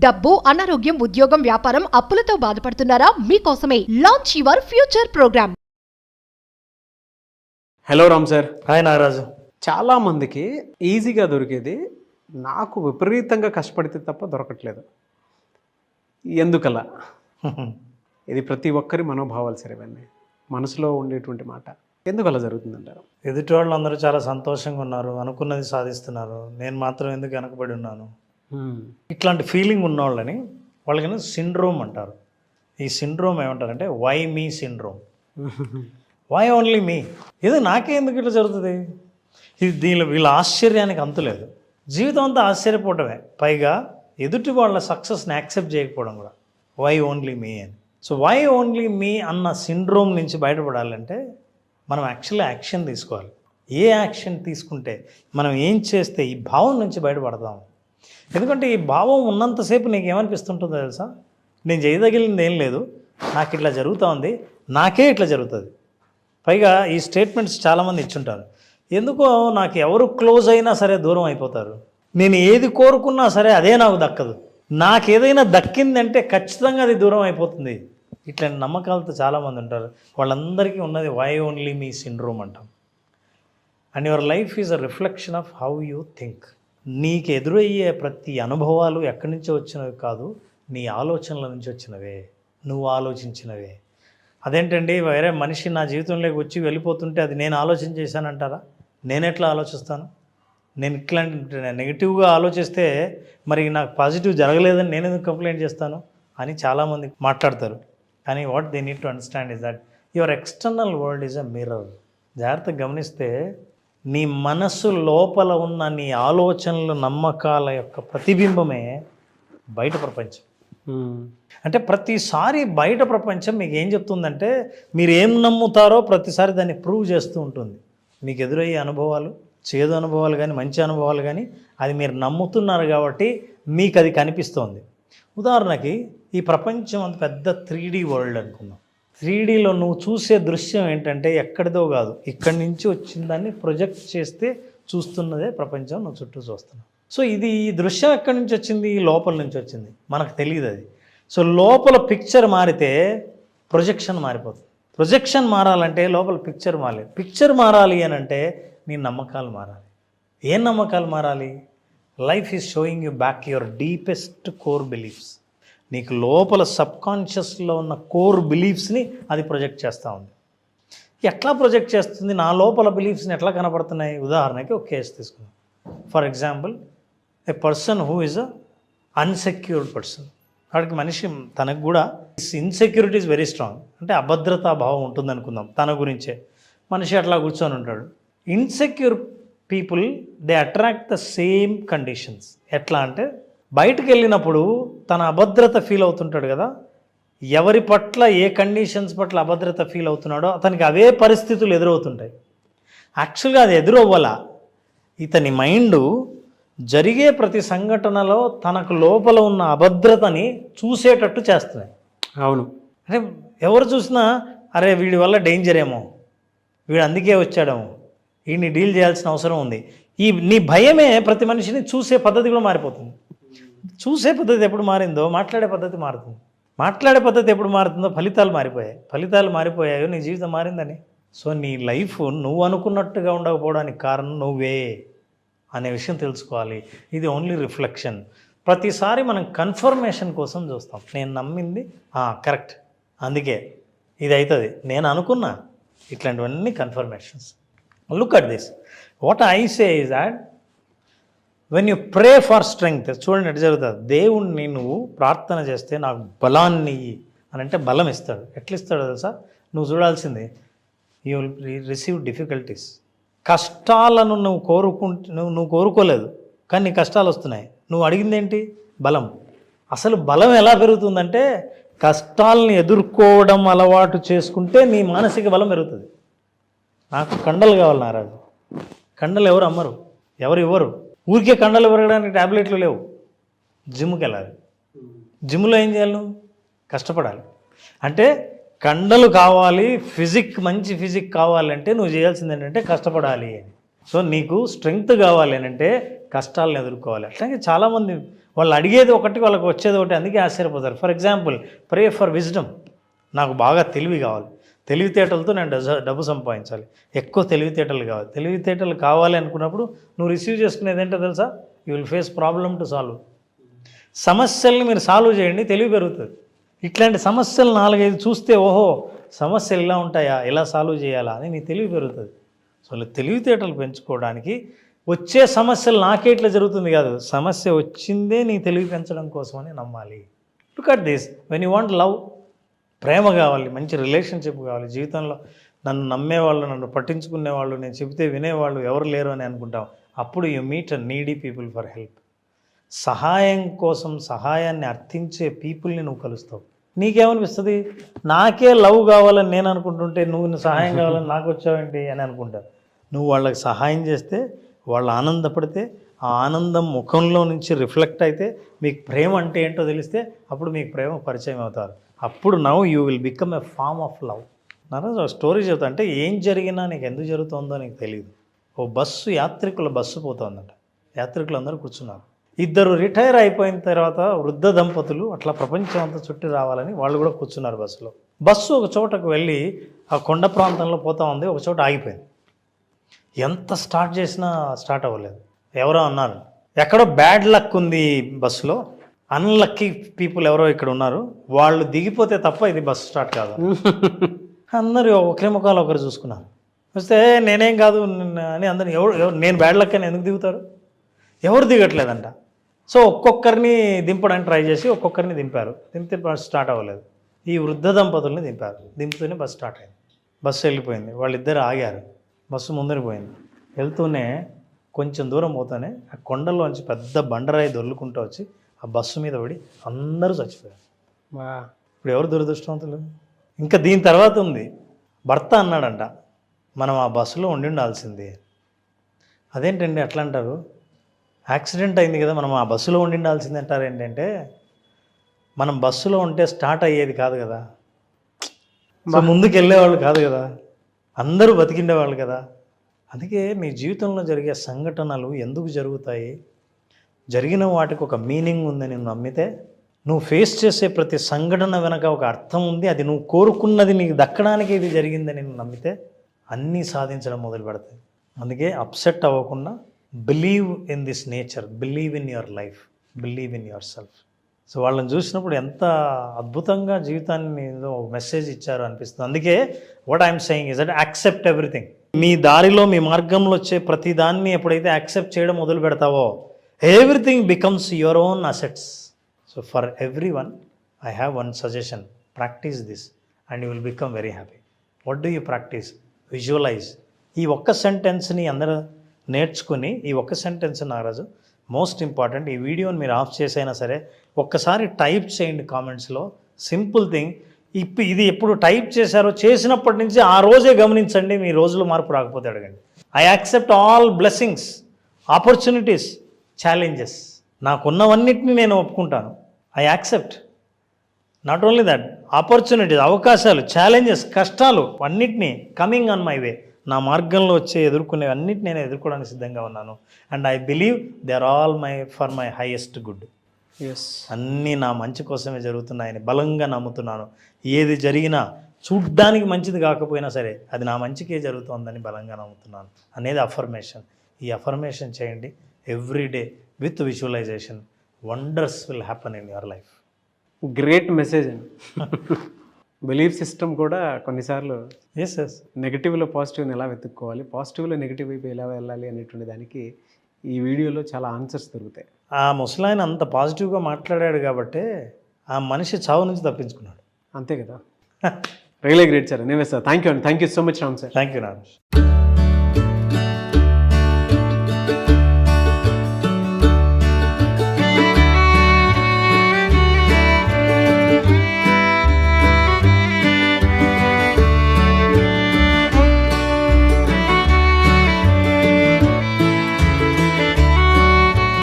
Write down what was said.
డబ్బు, అనారోగ్యం, ఉద్యోగం, వ్యాపారం, అప్పులతో బాధపడుతున్నారా? మీకోసమే launch your future program. Hello Ram sir. Hi Nagaraju. చాలా మందికి ఈజీగా దొరికేది నాకు విపరీతంగా కష్టపడితే తప్ప దొరకట్లేదు. ఎందుకలా? ఇది ప్రతి ఒక్కరి మనోభావాలు సార్. ఇవన్నీ మనసులో ఉండేటువంటి మాట. ఎందుకు అలా జరుగుతుందంటారు? ఎదుటి వాళ్ళు అందరూ చాలా సంతోషంగా ఉన్నారు, అనుకున్నది సాధిస్తున్నారు, నేను మాత్రం ఎందుకు వెనకబడి ఉన్నాను, ఇట్లాంటి ఫీలింగ్ ఉన్నవాళ్ళని వాళ్ళకి సిండ్రోమ్ అంటారు. ఈ సిండ్రోమ్ ఏమంటారంటే why me syndrome. Why only me, ఏదో నాకే ఎందుకు ఇట్లా జరుగుతుంది. ఇది వీళ్ళ ఆశ్చర్యానికి అంతులేదు. జీవితం అంతా ఆశ్చర్యపోవటమే, పైగా ఎదుటి వాళ్ళ సక్సెస్ని యాక్సెప్ట్ చేయకపోవడం కూడా. వై ఓన్లీ మీ అని. సో వై ఓన్లీ మీ అన్న సిండ్రోమ్ నుంచి బయటపడాలంటే మనం యాక్చువల్లీ యాక్షన్ తీసుకోవాలి. ఏ యాక్షన్ తీసుకుంటే, మనం ఏం చేస్తే ఈ భావం నుంచి బయటపడతాం. ఎందుకంటే ఈ భావం ఉన్నంతసేపు నీకు ఏమనిపిస్తుంటుందో తెలుసా, నేను చేయదగిలింది ఏం లేదు, నాకు ఇట్లా జరుగుతూ ఉంది, నాకే ఇట్లా జరుగుతుంది. పైగా ఈ స్టేట్మెంట్స్ చాలామంది ఇచ్చుంటారు. ఎందుకో నాకు ఎవరు క్లోజ్ అయినా సరే దూరం అయిపోతారు, నేను ఏది కోరుకున్నా సరే అదే నాకు దక్కదు, నాకు ఏదైనా దక్కిందంటే ఖచ్చితంగా అది దూరం అయిపోతుంది. ఇట్లాంటి నమ్మకాలతో చాలామంది ఉంటారు. వాళ్ళందరికీ ఉన్నది వై ఓన్లీ మీ సిండ్రోమ్ అంటాం. And your life is a reflection of how you think. నీకు ఎదురయ్యే ప్రతి అనుభవాలు ఎక్కడి నుంచో వచ్చినవి కాదు, నీ ఆలోచనల నుంచి వచ్చినవే, నువ్వు ఆలోచించినవే. అదేంటండి, వేరే మనిషి నా జీవితంలోకి వచ్చి వెళ్ళిపోతుంటే అది నేను ఆలోచన చేశానంటారా? నేను ఎట్లా ఆలోచిస్తాను? నేను ఇట్లాంటి నెగిటివ్గా ఆలోచిస్తే మరి నాకు పాజిటివ్ జరగలేదని నేను ఎందుకు కంప్లైంట్ చేస్తాను అని చాలామంది మాట్లాడతారు. కానీ what they need to understand is that your external world is a mirror. జాగ్రత్తగా గమనిస్తే నీ మనస్సు లోపల ఉన్న నీ ఆలోచనలు, నమ్మకాల యొక్క ప్రతిబింబమే బయట ప్రపంచం. అంటే ప్రతిసారి బయట ప్రపంచం మీకు ఏం చెప్తుందంటే, మీరు ఏం నమ్ముతారో ప్రతిసారి దాన్ని ప్రూవ్ చేస్తూ ఉంటుంది. మీకు ఎదురయ్యే అనుభవాలు, చేదు అనుభవాలు కానీ మంచి అనుభవాలు కానీ, అది మీరు నమ్ముతున్నారు కాబట్టి మీకు అది కనిపిస్తోంది. ఉదాహరణకి ఈ ప్రపంచం అంత పెద్ద 3D వరల్డ్ అనుకుందాం. 3Dలో నువ్వు చూసే దృశ్యం ఏంటంటే ఎక్కడిదో కాదు, ఇక్కడి నుంచి వచ్చిన దాన్ని ప్రొజెక్ట్ చేస్తే చూస్తున్నదే ప్రపంచం, నువ్వు చుట్టూ చూస్తున్నావు. సో ఈ దృశ్యం ఎక్కడి నుంచి వచ్చింది? లోపల నుంచి వచ్చింది, మనకు తెలియదు అది. సో లోపల పిక్చర్ మారితే ప్రొజెక్షన్ మారిపోతుంది. ప్రొజెక్షన్ మారాలంటే లోపల పిక్చర్ మారాలి. పిక్చర్ మారాలి అని అంటే నీ నమ్మకాలు మారాలి. ఏం నమ్మకాలు మారాలి? Life is showing you back your deepest core beliefs. నీకు లోపల సబ్కాన్షియస్లో ఉన్న కోర్ బిలీఫ్స్ని అది ప్రొజెక్ట్ చేస్తూ ఉంది. ఎట్లా ప్రొజెక్ట్ చేస్తుంది? నా లోపల బిలీఫ్స్ని ఎట్లా కనపడుతున్నాయి? ఉదాహరణకి ఒక కేసు తీసుకుందాం. For example, A person who is a unsecured person. వాడికి మనిషి తనకు కూడా ఇన్సెక్యూరిటీ ఈజ్ వెరీ స్ట్రాంగ్, అంటే అభద్రతా భావం ఉంటుంది అనుకుందాం. తన గురించే మనిషి అట్లా కూర్చొని ఉంటాడు. Insecure people they attract the same conditions. ఎట్లా అంటే బయటకు వెళ్ళినప్పుడు తన అభద్రత ఫీల్ అవుతుంటాడు కదా, ఎవరి పట్ల ఏ కండిషన్స్ పట్ల అభద్రత ఫీల్ అవుతున్నాడో అతనికి అవే పరిస్థితులు ఎదురవుతుంటాయి. యాక్చువల్గా అది ఎదురవ్వాల, ఇతని మైండు జరిగే ప్రతి సంఘటనలో తనకు లోపల ఉన్న అభద్రతని చూసేటట్టు చేస్తున్నాయి. అవును. అంటే ఎవరు చూసినా అరే వీడి వల్ల డేంజర్ ఏమో, వీడు అందుకే వచ్చాడేమో, వీడిని డీల్ చేయాల్సిన అవసరం ఉంది. నీ భయమే ప్రతి మనిషిని చూసే పద్ధతి కూడా మారిపోతుంది. చూసే పద్ధతి ఎప్పుడు మారిందో మాట్లాడే పద్ధతి మారుతుంది. మాట్లాడే పద్ధతి ఎప్పుడు మారుతుందో ఫలితాలు మారిపోయాయి. ఫలితాలు మారిపోయాయో నీ జీవితం మారిందని. సో నీ లైఫ్ నువ్వు అనుకున్నట్టుగా ఉండకపోవడానికి కారణం నువ్వే అనే విషయం తెలుసుకోవాలి. ఇది ఓన్లీ రిఫ్లెక్షన్. ప్రతిసారి మనం కన్ఫర్మేషన్ కోసం చూస్తాం. నేను నమ్మింది కరెక్ట్, అందుకే ఇది అవుతుంది, నేను అనుకున్నా. ఇట్లాంటివన్నీ confirmations. Look at this. What I say is that when you pray for strength, చూడండి ఎట్లా జరుగుతుంది. దేవుణ్ణి నువ్వు ప్రార్థన చేస్తే నాకు బలాన్ని ఇయ్యి అని అంటే బలం ఇస్తాడు. ఎట్లా ఇస్తాడో తెలుసా? నువ్వు చూడాల్సింది, యూ విల్ రిసీవ్ డిఫికల్టీస్. కష్టాలను నువ్వు కోరుకోలేదు, కానీ నీ కష్టాలు వస్తున్నాయి. నువ్వు అడిగింది ఏంటి? బలం. అసలు బలం ఎలా పెరుగుతుందంటే కష్టాలని ఎదుర్కోవడం అలవాటు చేసుకుంటే నీ మానసిక బలం పెరుగుతుంది. నాకు కండలు కావాలి నారాజు. కండలు ఎవరు అమ్మరు, ఎవరు ఇవ్వరు. ఊరికే కండలు పెరగడానికి ట్యాబ్లెట్లు లేవు. జిమ్కి వెళ్ళాలి. జిమ్లో ఏం చేయాలి? నువ్వు కష్టపడాలి. అంటే కండలు కావాలి, మంచి ఫిజిక్ కావాలంటే నువ్వు చేయాల్సింది ఏంటంటే కష్టపడాలి అని. సో నీకు స్ట్రెంగ్త్ కావాలి అని అంటే కష్టాలను ఎదుర్కోవాలి. అట్లాగే చాలామంది వాళ్ళు అడిగేది ఒకటి, వాళ్ళకి వచ్చేది ఒకటి, అందుకే ఆశ్చర్యపోతారు. For example, pray for wisdom. నాకు బాగా తెలివి కావాలి, తెలివితేటలతో నేను డబ్బు సంపాదించాలి, ఎక్కువ తెలివితేటలు కావాలి. తెలివితేటలు కావాలి అనుకున్నప్పుడు నువ్వు రిసీవ్ చేసుకునేది ఏంటో తెలుసా? You will face problem to solve. సమస్యల్ని మీరు సాల్వ్ చేయండి, తెలివి పెరుగుతుంది. ఇట్లాంటి సమస్యలు 4-5 చూస్తే ఓహో సమస్యలు ఇలా ఉంటాయా, ఎలా సాల్వ్ చేయాలా అని నీ తెలివి పెరుగుతుంది. సో తెలివితేటలు పెంచుకోవడానికి వచ్చే సమస్యలు నాకే ఇట్లా జరుగుతుంది కాదు, సమస్య వచ్చిందే నీ తెలివి పెంచడం కోసమని నమ్మాలి. Look at this, when you want love, ప్రేమ కావాలి, మంచి రిలేషన్షిప్ కావాలి. జీవితంలో నన్ను నమ్మేవాళ్ళు, నన్ను పట్టించుకునేవాళ్ళు, నేను చెబితే వినేవాళ్ళు ఎవరు లేరు అని అనుకుంటాం. అప్పుడు you meet a needy people for help. సహాయం కోసం సహాయాన్ని అర్థించే పీపుల్ని నువ్వు కలుస్తావు. నీకేమనిపిస్తుంది? నాకే లవ్ కావాలని నేను అనుకుంటుంటే నువ్వు సహాయం కావాలని నాకు వచ్చావేంటి అని అనుకుంటావు. నువ్వు వాళ్ళకి సహాయం చేస్తే, వాళ్ళు ఆనందపడితే, ఆ ఆనందం ముఖంలో నుంచి రిఫ్లెక్ట్ అయితే, మీకు ప్రేమ అంటే ఏంటో తెలిస్తే అప్పుడు మీకు ప్రేమ పరిచయం అవుతారు. అప్పుడు now you will become a form of love. నాన్న స్టోరీ చెబుతా, అంటే ఏం జరిగినా నీకు ఎందుకు జరుగుతుందో నీకు తెలియదు. ఓ బస్సు, యాత్రికుల బస్సు పోతుందంట. యాత్రికులు అందరూ కూర్చున్నారు. 2 రిటైర్ అయిపోయిన తర్వాత వృద్ధ దంపతులు అట్లా ప్రపంచం అంతా చుట్టి రావాలని వాళ్ళు కూడా కూర్చున్నారు బస్సులో. బస్సు ఒక చోటకు వెళ్ళి ఆ కొండ ప్రాంతంలో పోతా ఉంది, ఒక చోట ఆగిపోయింది. ఎంత స్టార్ట్ చేసినా స్టార్ట్ అవ్వలేదు. ఎవరో అన్నారు, ఎక్కడో బ్యాడ్ లక్ ఉంది బస్సులో, అన్లక్కీ పీపుల్ ఎవరో ఇక్కడ ఉన్నారు, వాళ్ళు దిగిపోతే తప్ప ఇది బస్సు స్టార్ట్ కాదు. అందరూ ఒకరి ముఖాలు ఒకరు చూసుకున్నారు. వస్తే నేనేం కాదు అని అందరిని, ఎవరు నేను బ్యాడ్ లక్ అని ఎందుకు దిగుతారు? ఎవరు దిగట్లేదంట. సో ఒక్కొక్కరిని దింపడానికి ట్రై చేసి ఒక్కొక్కరిని దింపారు. దింపితే బస్సు స్టార్ట్ అవ్వలేదు. ఈ వృద్ధ దంపతుల్ని దింపారు. దింపుతూనే బస్సు స్టార్ట్ అయింది. బస్సు వెళ్ళిపోయింది. వాళ్ళిద్దరు ఆగారు. బస్సు ముందర పోయింది. వెళ్తూనే కొంచెం దూరం పోతూనే ఆ కొండల్లోంచి పెద్ద బండరాయి దొర్లుకుంటూ వచ్చి ఆ బస్సు మీద పడి అందరూ చచ్చిపోయారు. ఇప్పుడు ఎవరు దురదృష్టవంతులు? ఇంకా దీని తర్వాత ఉంది. భర్త అన్నాడంట, మనం ఆ బస్సులో ఉండాల్సింది. అదేంటండి అట్లా అంటారు? యాక్సిడెంట్ అయింది కదా, మనం ఆ బస్సులో ఉండాల్సింది అంటారు. ఏంటంటే మనం బస్సులో ఉంటే స్టార్ట్ అయ్యేది కాదు కదా, ముందుకు వెళ్ళేవాళ్ళు కాదు కదా, అందరూ బతికిండేవాళ్ళు కదా. అందుకే నీ జీవితంలో జరిగే సంఘటనలు ఎందుకు జరుగుతాయి, జరిగిన వాటికి ఒక మీనింగ్ ఉందని నువ్వు నమ్మితే, నువ్వు ఫేస్ చేసే ప్రతి సంఘటన వెనక ఒక అర్థం ఉంది, అది నువ్వు కోరుకున్నది నీకు దక్కడానికి ఇది జరిగిందని నువ్వు నమ్మితే అన్నీ సాధించడం మొదలు పెడతాయి. అందుకే అప్సెట్ అవ్వకుండా believe in this nature, believe in your life, believe in your self. So వాళ్ళని చూసినప్పుడు ఎంత అద్భుతంగా జీవితాన్ని ఏదో మెసేజ్ ఇచ్చారు అనిపిస్తుంది. అందుకే what I'm saying is that accept everything. మీ దారిలో, మీ మార్గంలో వచ్చే ప్రతి దాన్ని ఎప్పుడైతే యాక్సెప్ట్ చేయడం మొదలు పెడతావో, everything becomes your own assets. So for everyone I have one suggestion, practice this and you will become very happy. What do you practice? Visualize. ఈ ఒక్క సెంటెన్స్ని అందరూ నేర్చుకుని, ఈ ఒక్క సెంటెన్స్ నాగరాజు మోస్ట్ ఇంపార్టెంట్. ఈ వీడియోని మీరు ఆఫ్ చేసైనా సరే ఒక్కసారి టైప్ చేయండి కామెంట్స్లో. Simple thing. ఇది ఎప్పుడు టైప్ చేశారో చేసినప్పటి నుంచి ఆ రోజే గమనించండి, మీ రోజులో మార్పు రాకపోతే అడగండి. I accept all blessings, opportunities, challenges. నాకున్నవన్నిటిని నేను ఒప్పుకుంటాను. I accept not only that, opportunities, అవకాశాలు, ఛాలెంజెస్, కష్టాలు అన్నిటినీ కమింగ్ ఆన్ మై వే, నా మార్గంలో వచ్చే ఎదుర్కొనే అన్నిటిని నేను ఎదుర్కోవడానికి సిద్ధంగా ఉన్నాను. And I believe they are all for my highest good. అన్నీ నా మంచి కోసమే జరుగుతున్నాయని బలంగా నమ్ముతున్నాను. ఏది జరిగినా చూడ్డానికి మంచిది కాకపోయినా సరే అది నా మంచికే జరుగుతుందని బలంగా నమ్ముతున్నాను అనేది అఫర్మేషన్. ఈ అఫర్మేషన్ చేయండి every day with visualisation. Wonders will happen in your life. Great message అండి. బిలీఫ్ సిస్టమ్ కూడా కొన్నిసార్లు ఎస్ నెగిటివ్లో పాజిటివ్ని ఎలా వెతుక్కోవాలి, పాజిటివ్లో నెగిటివ్ వైపు ఎలా వెళ్ళాలి అనేటువంటి దానికి ఈ వీడియోలో చాలా ఆన్సర్స్ దొరుకుతాయి. ఆ ముసలాయన అంత పాజిటివ్గా మాట్లాడాడు కాబట్టి ఆ మనిషి చావు నుంచి తప్పించుకున్నాడు. అంతే కదా. Really great sir. Anyway sir, thank you అండి. Thank you so much Ram sir. Thank you Nagesh.